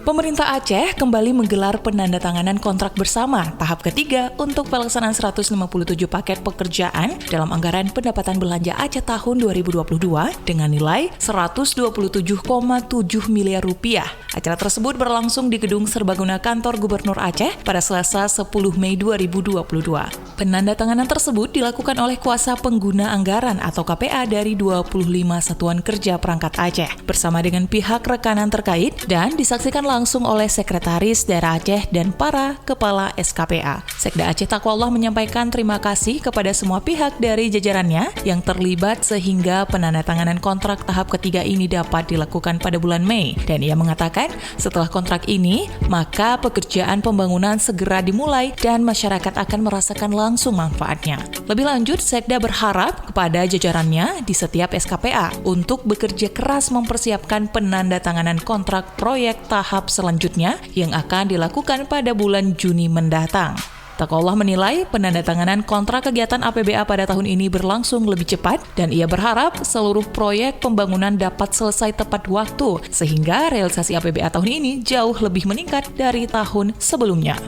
Pemerintah Aceh kembali menggelar penandatanganan kontrak bersama tahap ketiga untuk pelaksanaan 157 paket pekerjaan dalam anggaran pendapatan belanja Aceh tahun 2022 dengan nilai 127,7 miliar rupiah. Acara tersebut berlangsung di Gedung Serbaguna Kantor Gubernur Aceh pada Selasa 10 Mei 2022. Penandatanganan tersebut dilakukan oleh kuasa pengguna anggaran atau KPA dari 25 satuan kerja perangkat Aceh bersama dengan pihak rekanan terkait dan disaksikan langsung oleh Sekretaris Daerah Aceh dan para kepala SKPA. Sekda Aceh Taqwallah menyampaikan terima kasih kepada semua pihak dari jajarannya yang terlibat sehingga penandatanganan kontrak tahap ketiga ini dapat dilakukan pada bulan Mei. Dan ia mengatakan setelah kontrak ini, maka pekerjaan pembangunan segera dimulai dan masyarakat akan merasakan langsung manfaatnya. Lebih lanjut, Sekda berharap kepada jajarannya di setiap SKPA untuk bekerja keras mempersiapkan penandatanganan kontrak proyek tahap selanjutnya yang akan dilakukan pada bulan Juni mendatang. Taqwallah menilai penandatanganan kontrak kegiatan APBA pada tahun ini berlangsung lebih cepat dan ia berharap seluruh proyek pembangunan dapat selesai tepat waktu sehingga realisasi APBA tahun ini jauh lebih meningkat dari tahun sebelumnya.